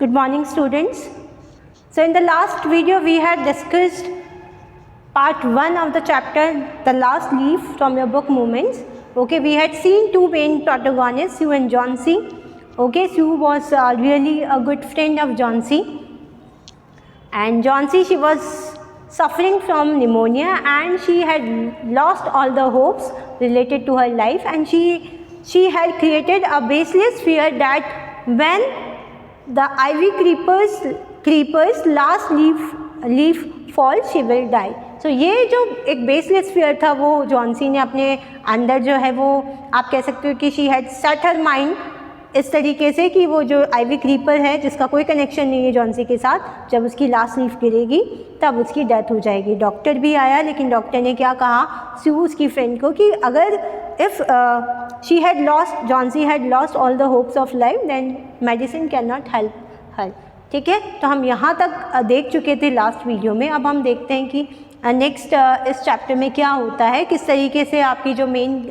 Good morning, students. So in the last video we had discussed part 1 of the chapter, the last leaf from your book Movements. Okay, we had seen two main protagonists, Sue and John C. Okay, Sue was really a good friend of John C. And John C, she was suffering from pneumonia and she had lost all the hopes related to her life, and she had created a baseless fear that when the ivy creepers last leaf falls she will die. So ये जो एक baseless fear था वो John C ने अपने अंदर जो है वो आप कह सकते हो कि she had set her mind इस तरीके से कि वो जो आइवी क्रीपर है जिसका कोई कनेक्शन नहीं है जॉन सी के साथ, जब उसकी लास्ट लीफ गिरेगी तब उसकी डेथ हो जाएगी. डॉक्टर भी आया, लेकिन डॉक्टर ने क्या कहा स्यू उसकी फ्रेंड को कि अगर if she had lost, Johnsy had lost all the hopes of life, then medicine can not help her. ठीक है, तो हम यहाँ तक देख चुके थे लास्ट वीडियो में. अब हम देखते हैं कि नेक्स्ट इस चैप्टर में क्या होता है, किस तरीके से आपकी जो मेन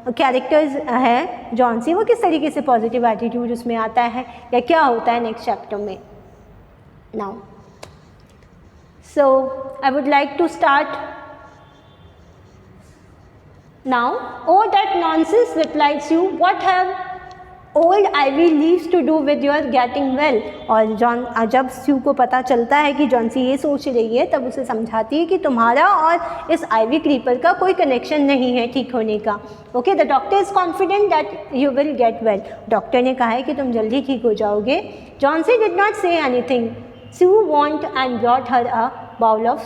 कैरेक्टर्स हैं जॉन सी, वो किस तरीके से पॉजिटिव एटीट्यूड उसमें आता है या क्या होता है नेक्स्ट चैप्टर में. Now so I would like to start now. Oh that nonsense replies you, what have old ivy leaves to do with your getting well. और जब स्यू को पता चलता है कि जॉन सी ये सोच रही है, तब उसे समझाती है कि तुम्हारा और इस आइवी क्रीपर का कोई कनेक्शन नहीं है ठीक होने का. Okay, the doctor is confident that you will get well. Doctor ने कहा है कि तुम जल्दी ठीक हो जाओगे. Johnsy did not say anything. Sue went and brought her a bowl of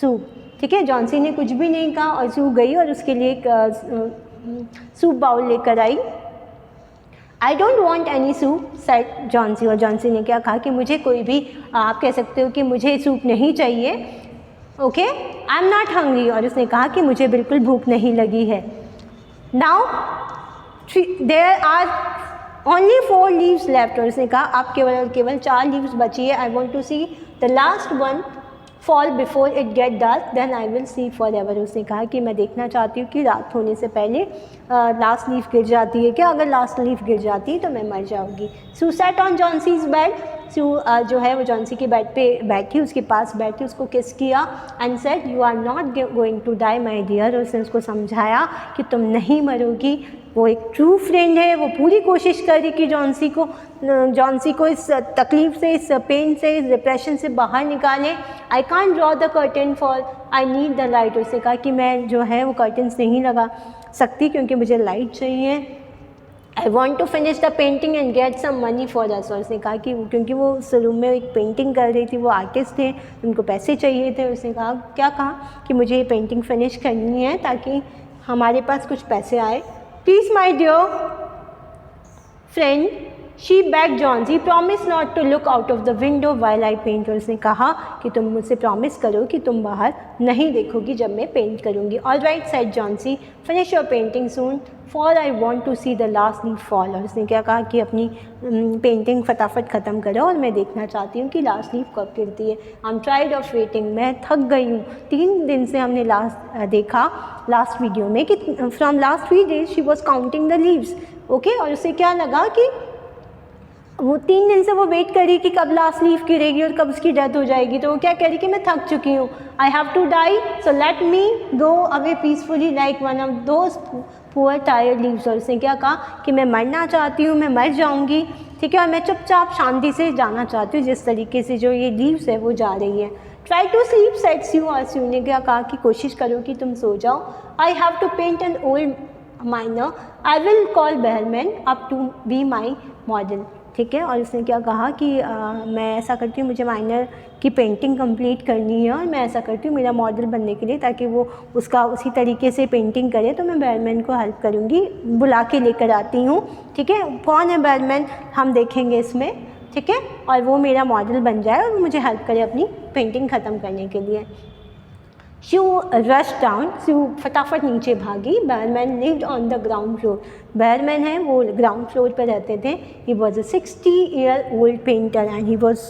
soup. ठीक है, जॉन सी ने कुछ भी नहीं कहा और स्यू गई और उसके लिए एक सूप बाउल लेकर आई. I don't want any soup said Johnsy. और जॉन सी ने क्या कहा कि मुझे कोई भी, आप कह सकते हो कि मुझे सूप नहीं चाहिए. Okay, I am not hungry. और उसने कहा कि मुझे बिल्कुल भूख नहीं लगी है. Now there are only 4 leaves left. और उसने कहा अब केवल 4 लीव्स बची है. I want to see the last one fall before it get dark, then I will see forever. उसने कहा कि मैं देखना चाहती हूँ कि रात होने से पहले लास्ट लीफ गिर जाती है क्या. अगर लास्ट लीफ गिर जाती है तो मैं मर जाऊँगी. Sue sat on Johnsy's bed. Sue जो है वो जॉन सी के बेड पे बैठी, उसके पास बैठी, उसको किस किया and said you are not going to die my dear. और उसने उसको समझाया कि तुम नहीं मरोगी. वो एक ट्रू फ्रेंड है, वो पूरी कोशिश कर रही कि जॉन सी को इस तकलीफ़ से, इस पेन से, इस डिप्रेशन से बाहर निकालें. I can't draw the curtain for I need the light. उसने कहा कि मैं जो है वो कर्टन्स नहीं लगा सकती क्योंकि मुझे लाइट चाहिए. I want to finish the painting and get some money for us. और उसने कहा कि क्योंकि वो उस रूम में एक पेंटिंग कर रही थी, वो आर्टिस्ट थे, उनको पैसे चाहिए थे. उसने कहा कि मुझे ये पेंटिंग फिनिश करनी है ताकि हमारे पास कुछ पैसे आए. Please my dear friend, she beg Johnsy, promise not to look out of the window while I paint. और उसने कहा कि तुम मुझसे प्रॉमिस करो कि तुम बाहर नहीं देखोगी जब मैं पेंट करूँगी. All right said Johnsy, finish your painting soon for I want to see the last leaf fall. और उसने क्या कहा कि अपनी पेंटिंग फटाफट ख़त्म करो और मैं देखना चाहती हूँ कि लास्ट लीफ कब गिरती है. I M tried of waiting, मैं थक गई हूँ. 3 दिन से हमने देखा लास्ट वीडियो में कि from last 3 days she was counting the leaves. Okay, और उसे क्या लगा कि वो 3 दिन से वो वेट करी कि कब लास्ट लीफ गिरेगी और कब उसकी डेथ हो जाएगी. तो वो क्या कह रही कि मैं थक चुकी हूँ. I have to die, so let me go away peacefully like one of those poor tired leaves. और उसने क्या कहा कि मैं मरना चाहती हूँ, मैं मर जाऊँगी. ठीक है, और मैं चुपचाप शांति से जाना चाहती हूँ जिस तरीके से जो ये लीव्स है वो जा रही है. ट्राई टू स्लीप सेड स्यू. और स्यू ने क्या कहा कि कोशिश करो कि तुम सो जाओ. I have to paint an old miner, I will call Behrman up to be my model. ठीक है, और उसने क्या कहा कि मैं ऐसा करती हूँ, मुझे माइनर की पेंटिंग कंप्लीट करनी है और मैं ऐसा करती हूँ मेरा मॉडल बनने के लिए, ताकि वो उसका उसी तरीके से पेंटिंग करे. तो मैं बेहरमैन को हेल्प करूँगी, बुला के लेकर आती हूँ. ठीक है, कौन है बेहरमैन हम देखेंगे इसमें. ठीक है, और वो मेरा मॉडल बन जाए और मुझे हेल्प करे अपनी पेंटिंग ख़त्म करने के लिए. She rushed down. She फटाफट नीचे भागी. Behrman lived on the ground floor. Behrman है वो ग्राउंड फ्लोर पर रहते थे. He was a 60-year-old painter and he was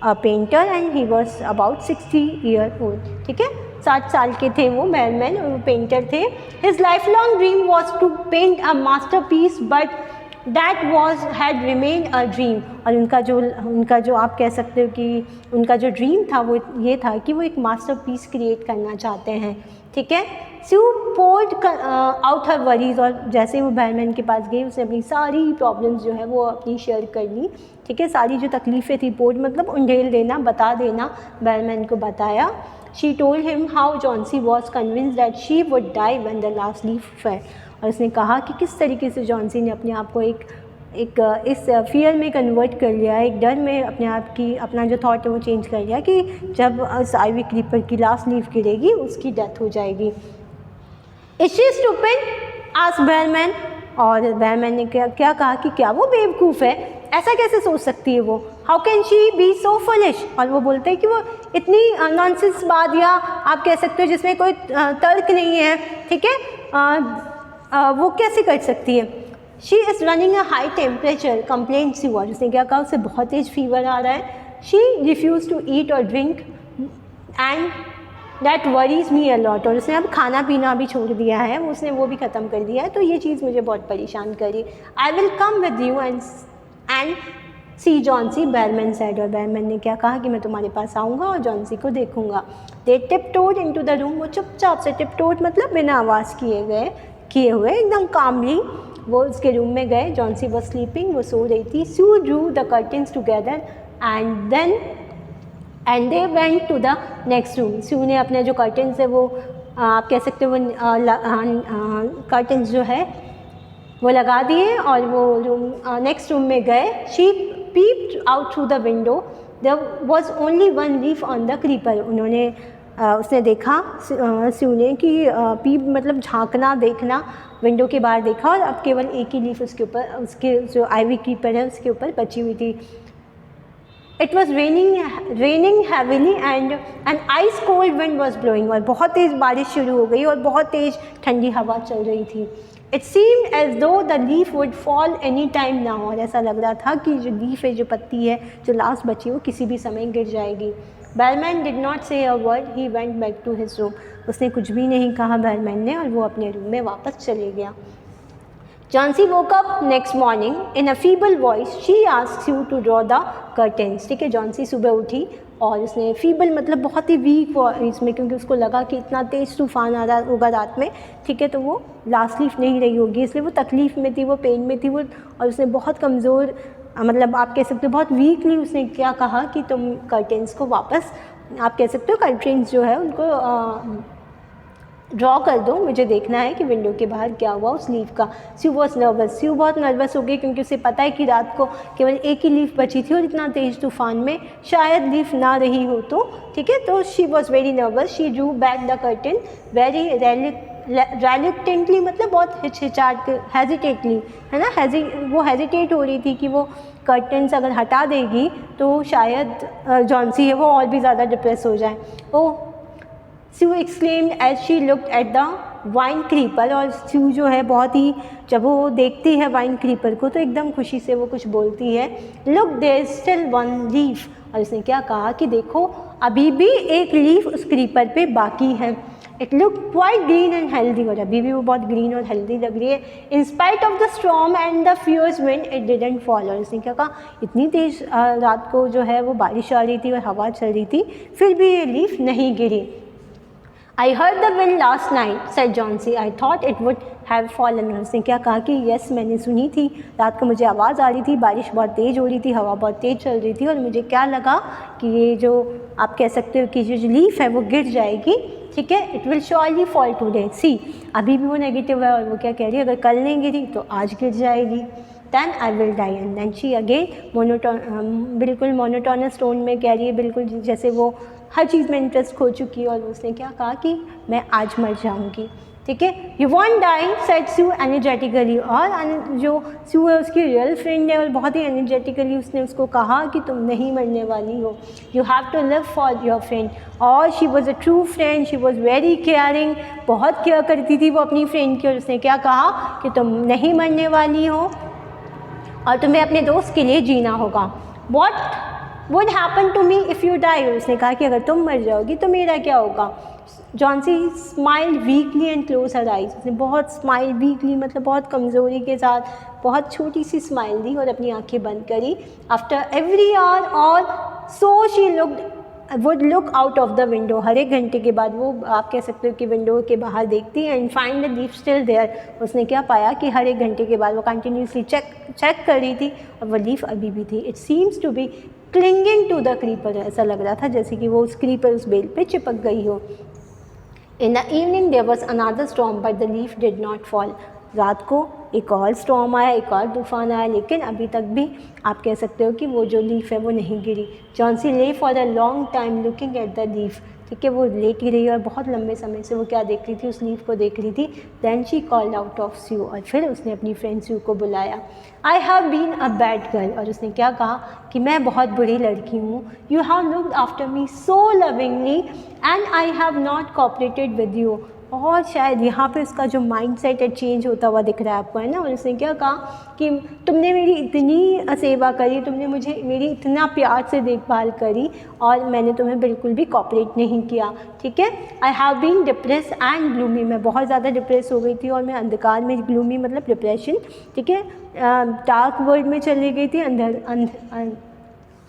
a painter and he was about 60-year-old. ठीक है, 60 साल के थे वो बेहरमैन और वो पेंटर थे. His lifelong dream was to paint a masterpiece, but that was had remain a dream. और उनका जो आप कह सकते हो कि उनका जो ड्रीम था वो ये था कि वो एक मास्टरपीस क्रिएट करना चाहते हैं, ठीक है। स्यू पोर्ड आउट हर वरीज, और जैसे वो बैरमैन के पास गई उसने अपनी सारी प्रॉब्लम्स जो है वो अपनी शेयर कर ली, ठीक है। सारी जो तकलीफ़ें थी, पोर्ड मतलब उंडेल देना, बता देना, बैरमैन को बताया। She told him how Johnsy was convince that she would die when the last leaf fell. और उसने कहा कि किस तरीके से जॉन्सी ने अपने आप को एक इस फियर में कन्वर्ट कर लिया, एक डर में अपना जो थॉट है वो चेंज कर लिया कि जब उस आइवी क्रीपर की लास्ट लीफ गिरेगी उसकी डेथ हो जाएगी। Is she stupid? Asked Behrman. और बैरमैन ने क्या कहा कि क्या वो बेवकूफ़ है, ऐसा कैसे सोच सकती है वो, how can she be so foolish. और वो बोलते हैं कि वो इतनी नॉनसेंस बात, या आप कह सकते हो जिसमें कोई तर्क नहीं है, ठीक है, वो कैसे कर सकती है। She is running a high temperature, complaint सी हुआ। उसने क्या कहा, उससे बहुत तेज फीवर आ रहा है। शी रिफ्यूज़ टू ईट और drink and that worries me a lot. और उसने अब खाना पीना भी छोड़ दिया है, उसने वो भी ख़त्म कर दिया है, तो ये चीज़ मुझे बहुत परेशान करी। I will come with you and see Johnsy, Behrman said. और बैरमैन ने क्या कहा कि मैं तुम्हारे पास आऊँगा और जॉन्सी को देखूँगा। दे टिपटोड इनटू द रूम, वो चुपचाप से, टिपटोड मतलब बिना आवाज़ किए हुए एकदम कामली वो उसके रूम में गए। जॉन्सी वॉज स्लीपिंग, वो सो रही थी। Sue drew the curtains together and they went to the next room. Sue ने अपने जो कर्टन्स है वो आप कह सकते हो वो कर्टन्स जो है वो लगा दिए और वो नेक्स्ट रूम में गए। She peeped out through the window, there was only one leaf on the creeper. उसने देखा स्यू ने कि पीप मतलब झांकना, देखना, विंडो के बाहर देखा और अब केवल एक ही लीफ उसके जो आइवी क्रीपर है उसके ऊपर बची हुई थी। It was raining heavily and an ice cold wind was blowing. और बहुत तेज़ बारिश शुरू हो गई और बहुत तेज़ ठंडी हवा चल रही थी। इट सीम्ड एज दो the leaf would fall any time now. और ऐसा लग रहा था कि जो लीफ है, जो पत्ती है, जो लास्ट बची वो किसी भी समय गिर जाएगी। Behrman did not say a word, he went back to his room. उसने कुछ भी नहीं कहा बैरमैन ने, और वो अपने रूम में वापस चले गया। Johnsy woke up next morning in a feeble voice, she asks you to draw the curtains. ठीक है, जॉन्सी सुबह उठी और उसने फीबल मतलब बहुत ही वीक वॉइस में, क्योंकि उसको लगा कि इतना तेज़ तूफान आ रहा होगा रात में, ठीक है, तो वो लास्ट लीफ नहीं रही होगी, इसलिए वो तकलीफ़ में थी, वो पेन में थी वो। और उसने बहुत कमज़ोर मतलब आप कह सकते हो बहुत वीकली उसने क्या कहा कि तुम कर्टेंस को वापस आप कह सकते हो कर्टेंस जो है उनको ड्रॉ कर दो, मुझे देखना है कि विंडो के बाहर क्या हुआ उस लीफ का। स्यू वॉज नर्वस, स्यू बहुत नर्वस हो गई क्योंकि उसे पता है कि रात को केवल एक ही लीफ बची थी और इतना तेज़ तूफान में शायद लीफ ना रही हो तो, ठीक है, तो she was very nervous. She drew back the curtain very reluctantly, मतलब बहुत हिचहिचाट हेजिटेटली, है ना, वो हेजिटेट हो रही थी कि वो कर्टेन्स अगर हटा देगी तो शायद जॉन्सी है वो और भी ज़्यादा डिप्रेस हो जाए। Oh, Sue exclaimed as she looked at the vine creeper. और स्यू जो है बहुत ही, जब वो देखती है वाइन क्रीपर को तो एकदम खुशी से वो कुछ बोलती है, look there is still one leaf. और उसने क्या कहा कि देखो अभी भी एक लीफ उस क्रीपर पे बाकी है। It look quite green and healthy, और अभी भी वो बहुत ग्रीन और हेल्दी लग रही है। In spite of the storm and the fierce wind it didn't fall. और उसने क्या कहा, इतनी तेज़ रात को जो है वो बारिश आ रही थी और हवा चल रही थी, फिर भी ये लीफ नहीं गिरी। I heard the wind last night, said Jauncey. I thought it would have fallen. उसने क्या कहा कि यस मैंने सुनी थी, रात को मुझे आवाज़ आ रही थी, बारिश बहुत तेज़ हो रही थी, हवा बहुत तेज़ चल रही थी और मुझे क्या लगा कि ये जो आप कह सकते हो कि जो लीफ है वो गिर जाएगी, ठीक है, it will surely fall today. See, अभी भी वो नेगेटिव है और वो क्या कह रही है, अगर कल नहीं गिरी तो आज गिर जाएगी। Then I will die and then she again बिल्कुल मोनोटोनस टोन में कह रही है, बिल्कुल जैसे वो हर चीज़ में इंटरेस्ट खो चुकी है। और उसने क्या कहा कि मैं आज मर जाऊंगी, ठीक है। You won't die, said Sue energetically. और जो स्यू है उसकी रियल फ्रेंड है और बहुत ही एनर्जेटिकली उसने उसको कहा कि तुम नहीं मरने वाली हो, you have to live for your friend. और she was a true friend, she was very caring, बहुत केयर करती थी वो अपनी फ्रेंड की। और उसने क्या कहा कि तुम नहीं मरने वाली हो और तुम्हें अपने दोस्त के लिए जीना होगा। What would happen to me if you die. उसने कहा कि अगर तुम मर जाओगी तो मेरा क्या होगा। Johnsy smile weekly and close her eyes, उसने बहुत स्माइल वीकली मतलब बहुत कमज़ोरी के साथ बहुत छोटी सी स्माइल दी और अपनी आंखें बंद करी। आफ्टर एवरी आवर और so she would look out of the window, हर एक घंटे के बाद वो आप कह सकते हो कि विंडो के बाहर देखती and find the leaf still there. उसने क्या पाया कि हर एक घंटे के बाद वो कंटिन्यूसली चेक कर रही थी और वो लीफ अभी भी थी। It seems to be clinging to the creeper, ऐसा लग रहा था जैसे कि वो उस क्रीपर उस बेल पे चिपक गई हो। In the evening there was another storm but the leaf did not fall, रात को एक और स्टॉर्म आया, एक और तूफान आया, लेकिन अभी तक भी आप कह सकते हो कि वो जो लीफ है वो नहीं गिरी। जॉन्सी ले for a long time looking at the leaf, ठीक है, वो लेटी रही और बहुत लंबे समय से वो क्या देख रही थी, उस लीफ को देख रही थी। Then she called out of Sue, और फिर उसने अपनी फ्रेंड स्यू को बुलाया। I have been a bad girl, और उसने क्या कहा कि मैं बहुत बुरी लड़की हूँ। You have looked after me so lovingly and I have not cooperated with you, और शायद यहाँ पे उसका जो माइंड सेट है चेंज होता हुआ दिख रहा है आपको, है ना। और उसने क्या कहा कि तुमने मेरी इतनी सेवा करी, तुमने मुझे मेरी इतना प्यार से देखभाल करी और मैंने तुम्हें बिल्कुल भी कोऑपरेट नहीं किया, ठीक है। I have been depress and gloomy, मैं बहुत ज़्यादा डिप्रेस हो गई थी और मैं अंधकार में, ग्लूमी मतलब डिप्रेशन, ठीक है, डार्क वर्ल्ड में चली गई थी,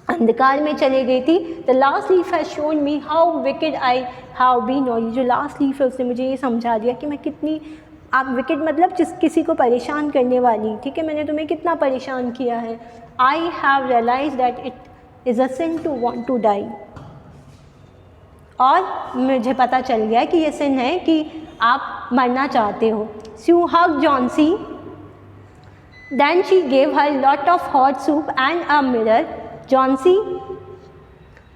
अंधकार में चली गई थी। The last leaf has shown me how wicked I have been, और ये जो लास्ट लीफ है उसने मुझे ये समझा दिया कि मैं कितनी, आप विकेड मतलब किसी को परेशान करने वाली, ठीक है, मैंने तुम्हें कितना परेशान किया है। I have realise that it is a sin to want to die, और मुझे पता चल गया कि ये सिन है कि आप मरना चाहते हो। Sue hug Johnsy, then she gave her lot of hot soup and a mirror. Johnsy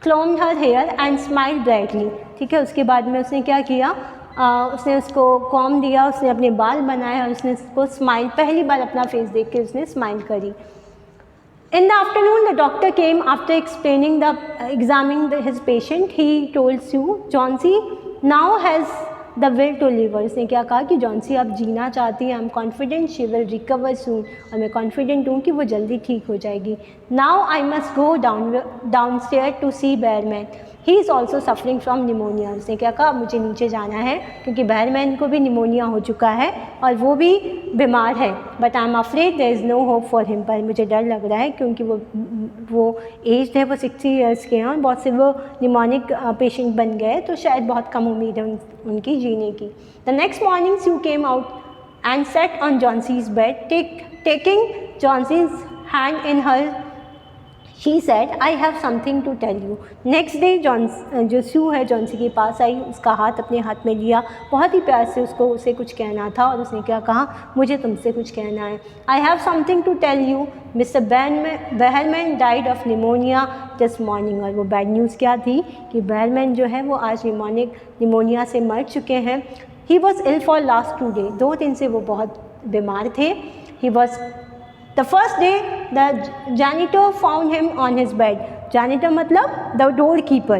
combed her hair and smiled brightly, ठीक है। उसके बाद में उसने क्या किया, उसने उसको कॉम दिया, उसने अपने बाल बनाए और उसने उसको स्माइल, पहली बार अपना फेस देख के उसने स्माइल करी। In the afternoon, the doctor came after examining his patient. He told Sue, Johnsy now has the will to live. और उसने क्या कहा कि जॉन्सी अब जीना चाहती है। I am confident she will recover soon, और मैं कॉन्फिडेंट हूँ कि वो जल्दी ठीक हो जाएगी। Now I must go down stair to see Behrman, he is also suffering from pneumonia. उसने क्या कहा, मुझे नीचे जाना है क्योंकि बेयरमैन को भी निमोनिया हो चुका है और वो भी बीमार है। But I am afraid there is no hope for him, पर मुझे डर लग रहा है क्योंकि वो एज है, वो 60 ईयर्स के हैं और बहुत से वो निमोनिक पेशेंट बन गए, तो शायद बहुत कम उम्मीद है उनकी जीने की। The next morning Sue came out and set on Johnsy's bed, taking Johnsy's hand in her, She said, I have something to tell you. Next day, जो स्यू है जॉन्सी के पास आई, उसका हाथ अपने हाथ में लिया, बहुत ही प्यार से उसे कुछ कहना था, और उसने क्या कहा, मुझे तुमसे कुछ कहना है। I have something to tell you. Mr. Behrman died of pneumonia this morning. और वो बैड न्यूज़ क्या थी कि बेहरमैन जो है वो आज निमोनिया से मर चुके हैं। He was ill for last 2 days. 2 दिन से वो बहुत बीमार थे। He was The first day the janitor found him on his bed. Janitor मतलब the doorkeeper,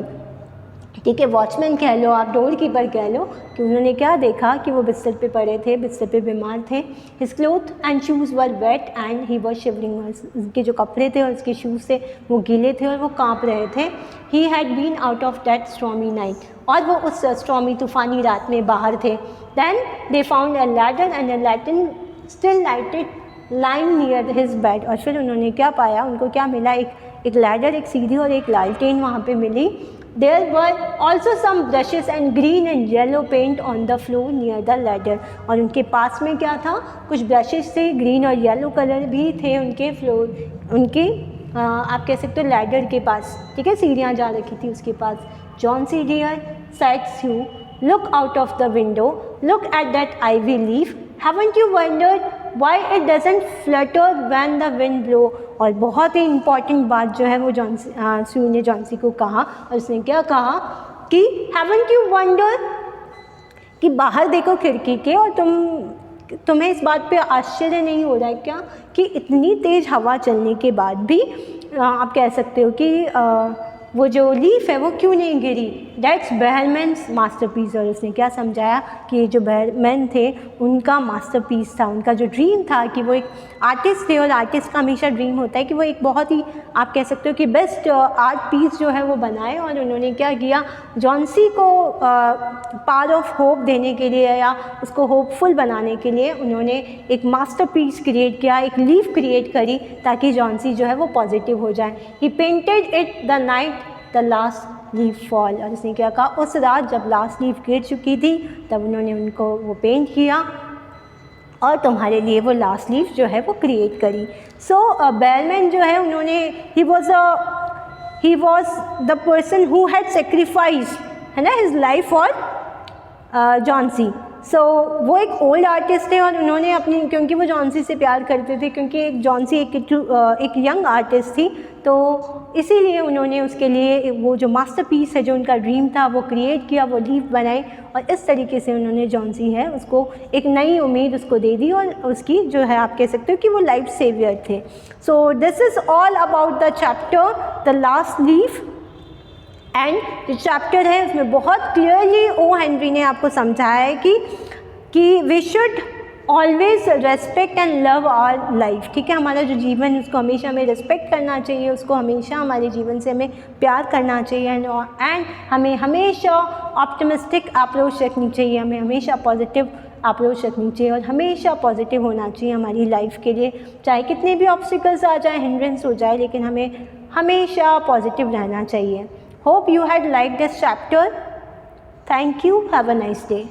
ठीक है, वॉचमैन कह लो आप, डोर कीपर कह लो, कि उन्होंने क्या देखा कि वो बिस्तर पे पड़े थे, बिस्तर पे बीमार थे। His clothes and shoes were wet and he was shivering. उसके जो कपड़े थे और उसके शूज़ थे वो गीले थे और वो काँप रहे थे। He had been out of that stormy night. और वो उस स्टॉर्मी तूफ़ानी रात में बाहर थे। Then they found a ladder and a lantern still lighted line near his bed. और फिर उन्होंने क्या पाया, उनको क्या मिला, एक लैडर, एक सीढ़ी और एक लालटेन वहाँ पे मिली। There were also some brushes and green and yellow paint on the floor near the ladder. और उनके पास में क्या था, कुछ ब्रशेस थे, ग्रीन और येलो कलर भी थे उनके आप कह सकते हो लैडर के पास, ठीक है, सीढ़ियाँ जा रखी थी उसके पास। Johnsy dear said Sue, look out of the window, look at that ivy leaf, haven't you wondered why it doesn't flutter when the wind blow? और बहुत ही इम्पॉर्टेंट बात जो है वो स्यू ने जॉन्सी को कहा, और उसने क्या कहा कि haven't you wondered, कि बाहर देखो खिड़की के, और तुम्हें इस बात पे आश्चर्य नहीं हो रहा है क्या कि इतनी तेज़ हवा चलने के बाद भी आप कह सकते हो कि वो जो लीफ है वो क्यों नहीं गिरी, दैट्स बेहलमैन्स मास्टरपीस। और उसने क्या समझाया कि ये जो बेहलमैन थे उनका मास्टरपीस था, उनका जो ड्रीम था कि वो एक आर्टिस्ट थे, और आर्टिस्ट का हमेशा ड्रीम होता है कि वो एक बहुत ही, आप कह सकते हो कि बेस्ट आर्ट पीस जो है वो बनाए। और उन्होंने क्या किया, जॉन्सी को पावर ऑफ होप देने के लिए या उसको होपफुल बनाने के लिए उन्होंने एक मास्टरपीस क्रिएट किया, एक लीफ क्रिएट करी ताकि जॉन्सी जो है वो पॉजिटिव हो जाए। He painted it the night the last leaf fall. और उसने क्या कहा, उस रात जब लास्ट लीफ गिर चुकी थी तब उन्होंने उनको वो पेंट किया और तुम्हारे लिए वो लास्ट लीफ जो है वो क्रिएट करी। सो बेहलमैन जो है उन्होंने he was the person who had sacrifice, है ना, हिज लाइफ फॉर जॉन्सी। सो वो एक ओल्ड आर्टिस्ट थे और उन्होंने अपनी, क्योंकि वो जॉन्सी से प्यार करते थे, क्योंकि जॉन्सी एक यंग आर्टिस्ट थी, तो इसीलिए उन्होंने उसके लिए वो जो मास्टरपीस है, जो उनका ड्रीम था, वो क्रिएट किया, वो लीफ बनाई और इस तरीके से उन्होंने जॉन्सी है उसको एक नई उम्मीद उसको दे दी और उसकी जो है आप कह सकते हो कि वो लाइफ सेवियर थे। So this is all about the chapter the last leaf. And जो चैप्टर है उसमें बहुत क्लियरली ओ हेनरी ने आपको समझाया है कि we should always respect and love our life. ठीक है, हमारा जो जीवन है उसको हमेशा हमें रेस्पेक्ट करना चाहिए, उसको हमेशा हमारे जीवन से हमें प्यार करना चाहिए एंड हमें हमेशा ऑप्टिमिस्टिक अप्रोच रखनी चाहिए, हमें हमेशा पॉजिटिव अप्रोच रखनी चाहिए और हमेशा पॉजिटिव होना चाहिए हमारी लाइफ के लिए। चाहे कितने भी ऑब्स्टिकल्स आ जाए, हिंड्रेंस हो जाए, लेकिन हमें हमेशा पॉजिटिव रहना चाहिए। Hope you had liked this chapter. Thank you. Have a nice day.